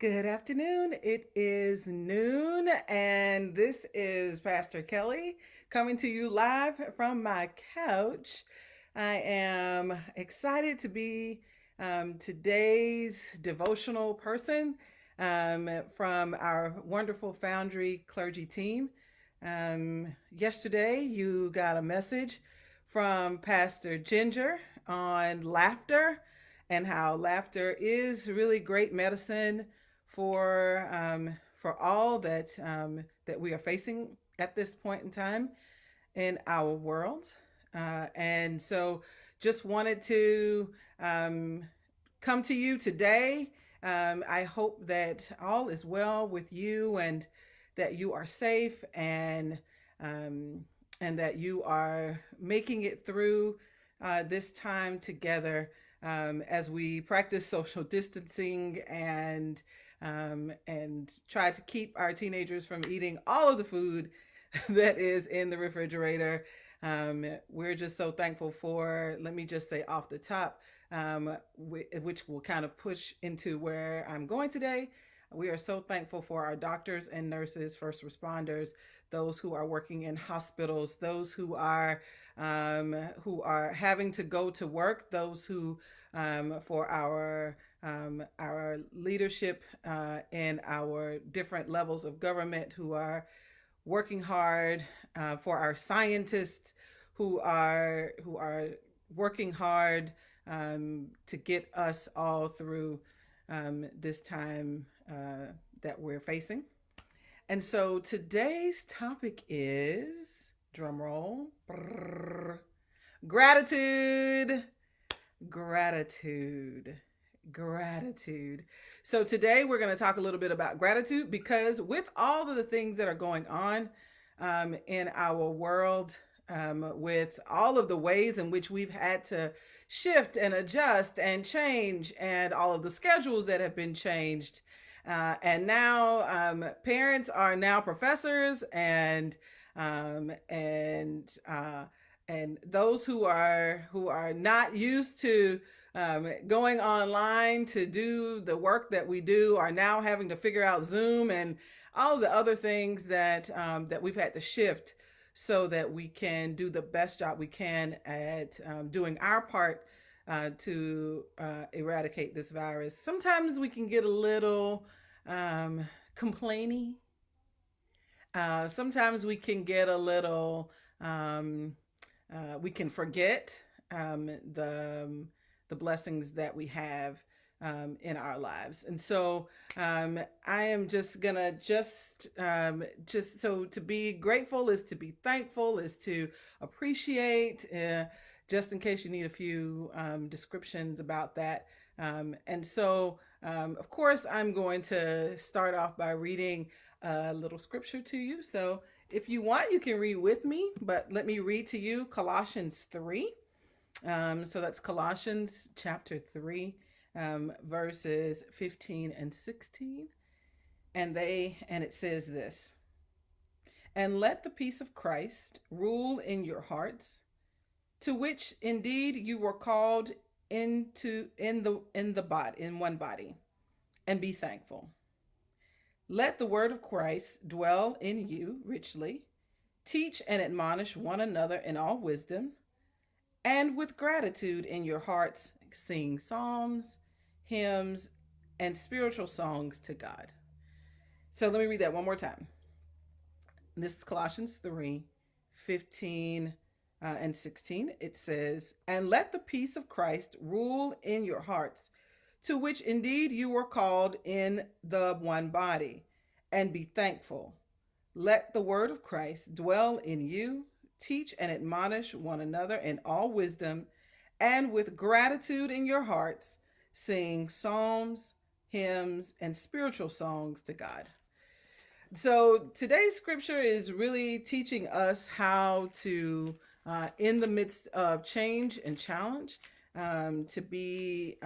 Good afternoon. It is noon, and this is Pastor Kelly coming to you live from my couch. I am excited to be today's devotional person from our wonderful Foundry clergy team. Yesterday, you got a message from Pastor Ginger on laughter and how laughter is really great medicine for all that we are facing at this point in time in our world. And so, just wanted to come to you today. I hope that all is well with you and that you are safe um, and that you are making it through this time together as we practice social distancing and try to keep our teenagers from eating all of the food that is in the refrigerator. We're just so thankful for, let me just say off the top, which will kind of push into where I'm going today. We are so thankful for our doctors and nurses, first responders, those who are working in hospitals, those who are having to go to work, those who for our leadership in our different levels of government who are working hard, for our scientists who are working hard to get us all through this time that we're facing. And so today's topic is drum roll, gratitude. Gratitude. Gratitude. So today we're going to talk a little bit about gratitude because with all of the things that are going on in our world, with all of the ways in which we've had to shift and adjust and change, and all of the schedules that have been changed, and now parents are now professors, and those who are not used to going online to do the work that we do are now having to figure out Zoom and all of the other things that we've had to shift so that we can do the best job we can at doing our part to eradicate this virus. Sometimes we can get a little complainy. Sometimes we can get a little we can forget the blessings that we have in our lives. And so I am just gonna just so to be grateful is to be thankful, is to appreciate. Just in case you need a few descriptions about that. And so, of course, I'm going to start off by reading a little scripture to you. So if you want, you can read with me, but let me read to you Colossians 3. So that's Colossians chapter 3, verses 15 and 16. And it says this: "And let the peace of Christ rule in your hearts, to which indeed you were called in one body, and be thankful. Let the word of Christ dwell in you richly. Teach and admonish one another in all wisdom, and with gratitude in your hearts sing psalms, hymns, and spiritual songs to God." So let me read that one more time. This is Colossians 3, 15 and 16. It says, "And let the peace of Christ rule in your hearts, to which indeed you were called in the one body, and be thankful. Let the word of Christ dwell in you. Teach and admonish one another in all wisdom, and with gratitude in your hearts, sing psalms, hymns, and spiritual songs to God." So today's scripture is really teaching us how to, in the midst of change and challenge, to be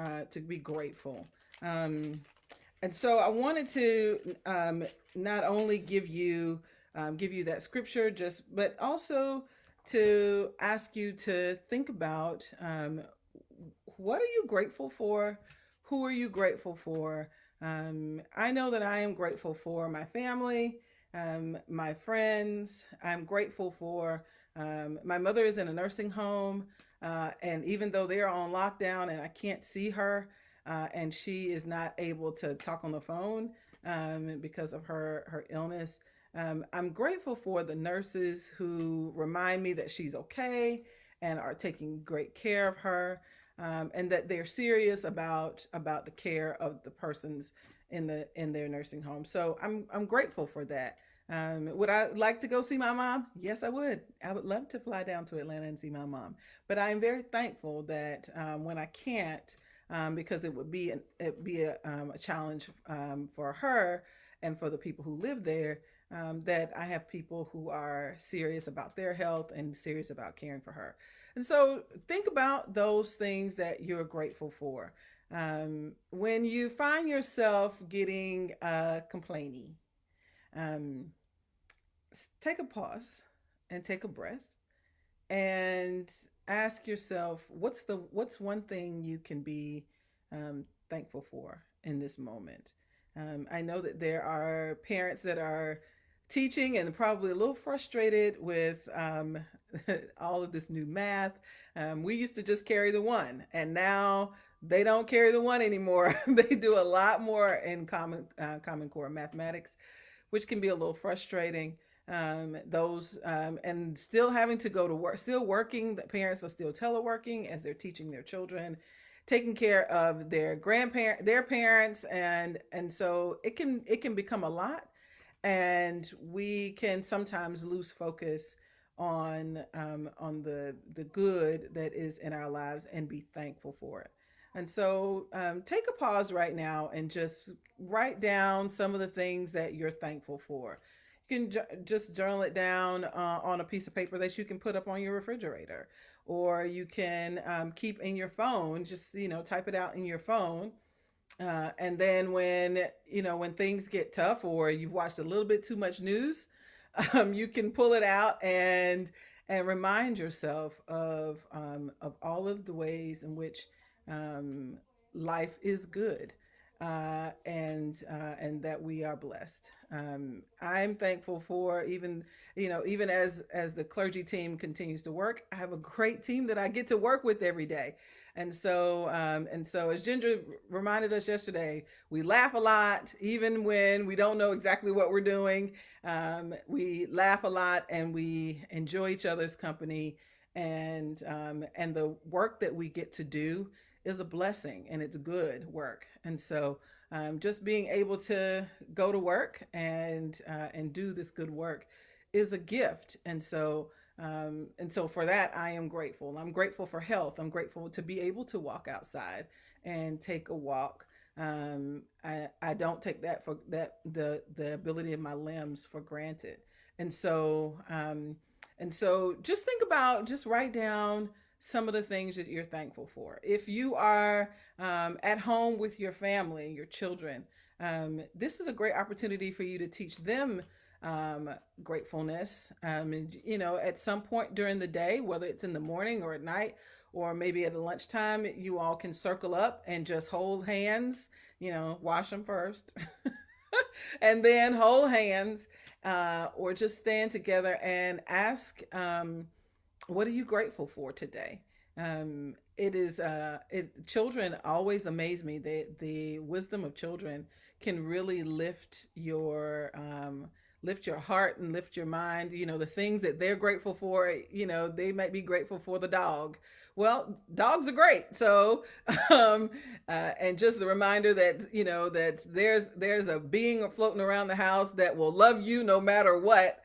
grateful. And so I wanted to not only give you that scripture, but also to ask you to think about what are you grateful for, who are you grateful for, I know that I am grateful for my family, my friends. I'm grateful for my mother is in a nursing home, and even though they're on lockdown and I can't see her, and she is not able to talk on the phone because of her illness. I'm grateful for the nurses who remind me that she's okay and are taking great care of her, and that they're serious about the care of the persons in their nursing home. So I'm grateful for that. Would I like to go see my mom? Yes, I would. I would love to fly down to Atlanta and see my mom. But I am very thankful that when I can't, because it'd be a challenge for her and for the people who live there. That I have people who are serious about their health and serious about caring for her. And so think about those things that you're grateful for. When you find yourself getting complaining, um, take a pause and take a breath and ask yourself what's one thing you can be thankful for in this moment. I know that there are parents that are teaching and probably a little frustrated with all of this new math. We used to just carry the one, and now they don't carry the one anymore. They do a lot more in common core mathematics, which can be a little frustrating. Those and still having to go to work, still working. The parents are still teleworking as they're teaching their children, taking care of their their parents, and so it can become a lot, and we can sometimes lose focus on the good that is in our lives and be thankful for it. And so take a pause right now and just write down some of the things that you're thankful for. You can just journal it down on a piece of paper that you can put up on your refrigerator, or you can keep in your phone. Just type it out in your phone, and then when things get tough or you've watched a little bit too much news, you can pull it out and remind yourself of all of the ways in which um, life is good, and that we are blessed. I'm thankful for even as the clergy team continues to work. I have a great team that I get to work with every day. And so as Ginger reminded us yesterday, we laugh a lot, even when we don't know exactly what we're doing. We laugh a lot and we enjoy each other's company. And the work that we get to do is a blessing, and it's good work. And so just being able to go to work and do this good work is a gift. And so for that, I am grateful. I'm grateful for health. I'm grateful to be able to walk outside and take a walk. I don't take that for that the ability of my limbs for granted. And so just think about, just write down some of the things that you're thankful for. If you are at home with your family, your children, this is a great opportunity for you to teach them gratefulness. At some point during the day, whether it's in the morning or at night, or maybe at lunchtime, you all can circle up and just hold hands, wash them first, and then hold hands, or just stand together and ask, what are you grateful for today? Children always amaze me. The wisdom of children can really lift your heart and lift your mind. The things that they're grateful for, they might be grateful for the dog. Well, dogs are great. So, and just the reminder that, that there's a being floating around the house that will love you no matter what,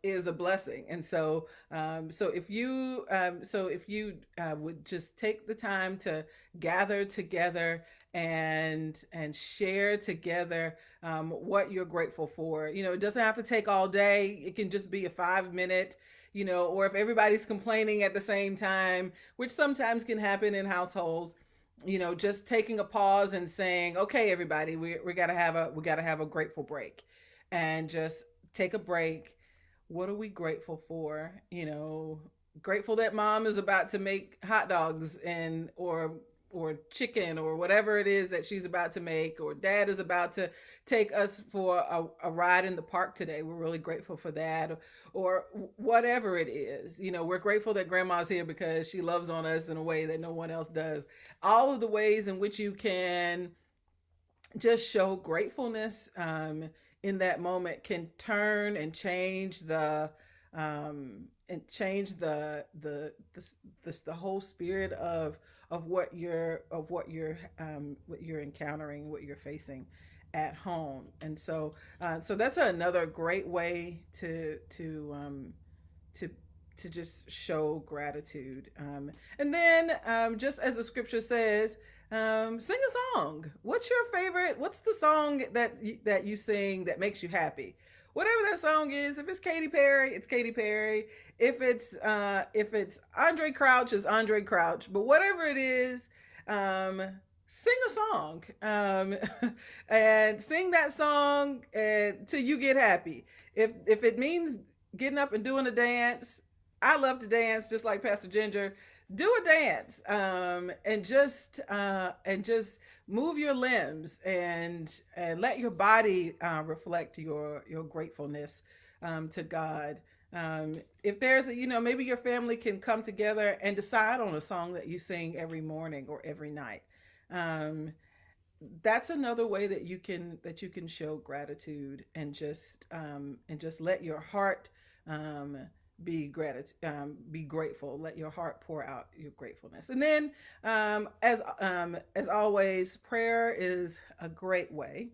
is a blessing. And so if you would just take the time to gather together and share together what you're grateful for. It doesn't have to take all day. It can just be a 5 minute, or if everybody's complaining at the same time, which sometimes can happen in households, just taking a pause and saying, okay, everybody, we gotta have a grateful break, and just take a break. What are we grateful for? Grateful that mom is about to make hot dogs, and or or chicken or whatever it is that she's about to make, or dad is about to take us for a ride in the park today. We're really grateful for that, or whatever it is. We're grateful that grandma's here because she loves on us in a way that no one else does. All of the ways in which you can just show gratefulness in that moment can turn and change the whole spirit of what you're encountering, what you're facing at home. And so that's another great way to to just show gratitude. And then, just as the scripture says, sing a song. What's your favorite? What's the song that you sing that makes you happy? Whatever that song is. If it's Katy Perry, it's Katy Perry. If it's Andre Crouch, it's Andre Crouch. But whatever it is, sing a song, and sing that song till you get happy. If it means getting up and doing a dance, I love to dance, just like Pastor Ginger. Do a dance, and just move your limbs, and let your body reflect your gratefulness to God. If there's maybe your family can come together and decide on a song that you sing every morning or every night. Um, that's another way that you can show gratitude, and just let your heart um, be grateful. Let your heart pour out your gratefulness. And then, as always, prayer is a great way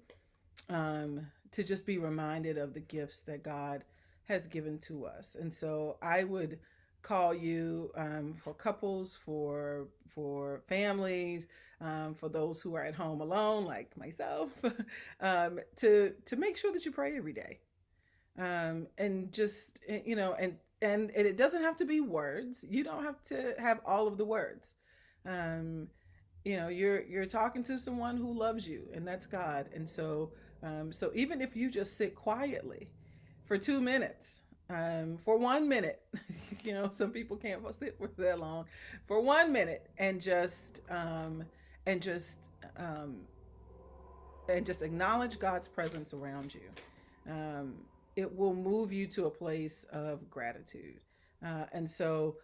to just be reminded of the gifts that God has given to us. And so I would call you, for couples, for families, for those who are at home alone, like myself, to make sure that you pray every day, and just and it doesn't have to be words. You don't have to have all of the words. Um, you're talking to someone who loves you, and that's God. And so even if you just sit quietly for 2 minutes, for 1 minute, some people can't sit for that long, for 1 minute, and just um, and just acknowledge God's presence around you. It will move you to a place of gratitude. And so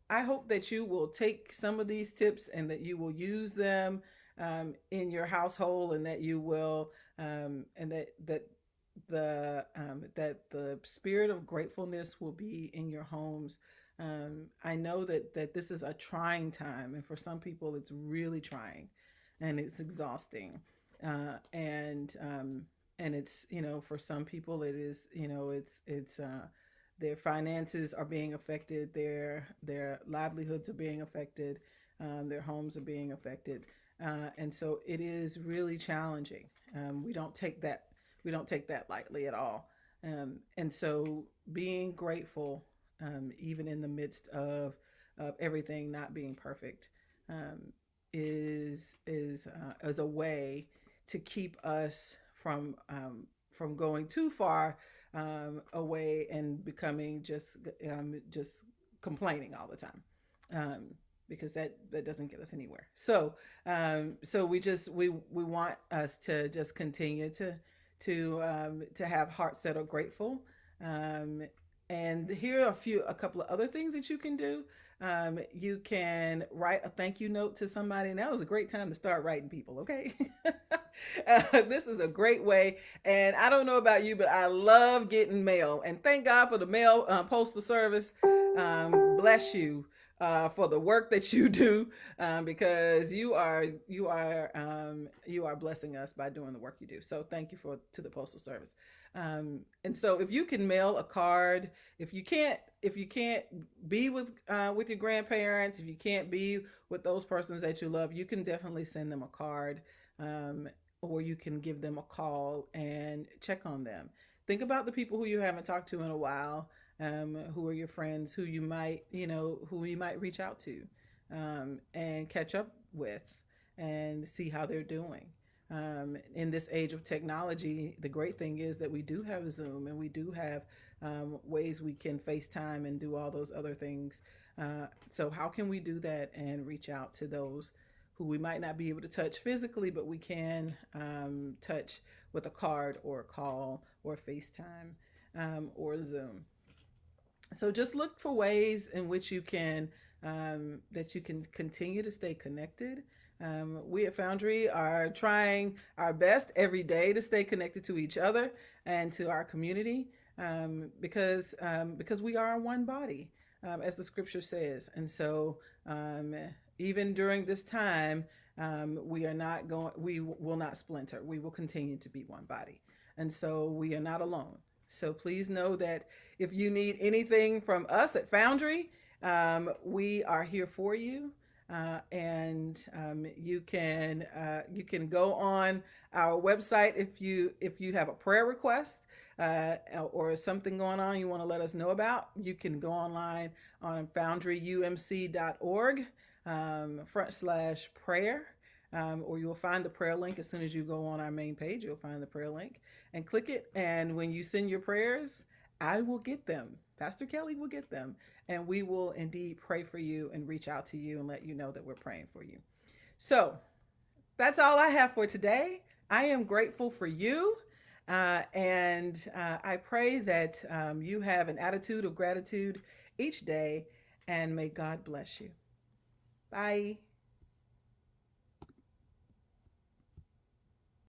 I hope that you will take some of these tips and that you will use them in your household, and that you will, and that the spirit of gratefulness will be in your homes. I know that this is a trying time, and for some people, it's really trying, and it's exhausting, and it's, for some people, it is, it's their finances are being affected, their livelihoods are being affected, their homes are being affected, and so it is really challenging. We don't take that lightly at all. And so being grateful, even in the midst of everything not being perfect, um, is a way to keep us from going too far away and becoming just complaining all the time, um, because that doesn't get us anywhere. So we want us to just continue to have hearts that are grateful. Um, and here are a couple of other things that you can do. You can write a thank you note to somebody. Now is a great time to start writing people, okay? This is a great way. And I don't know about you, but I love getting mail. And thank God for the mail, postal service. Bless you for the work that you do, because you are blessing us by doing the work you do. So thank you to the postal service. And so if you can mail a card, if you can't be with your grandparents, if you can't be with those persons that you love, you can definitely send them a card, or you can give them a call and check on them. Think about the people who you haven't talked to in a while, who are your friends, who you might reach out to, and catch up with, and see how they're doing. In this age of technology, the great thing is that we do have Zoom, and we do have ways we can FaceTime and do all those other things. So how can we do that and reach out to those who we might not be able to touch physically, but we can touch with a card or a call or FaceTime or Zoom. So just look for ways in which you can that you can continue to stay connected. We at Foundry are trying our best every day to stay connected to each other and to our community because we are one body, as the scripture says. And so even during this time, we are not going. We will not splinter. We will continue to be one body, and so we are not alone. So please know that if you need anything from us at Foundry, we are here for you. And you can go on our website if you have a prayer request or something going on you want to let us know about. You can go online on foundryumc.org /prayer. Or you'll find the prayer link as soon as you go on our main page. You'll find the prayer link and click it. And when you send your prayers, I will get them. Pastor Kelly will get them. And we will indeed pray for you and reach out to you and let you know that we're praying for you. So that's all I have for today. I am grateful for you. And I pray that you have an attitude of gratitude each day. And may God bless you. Bye.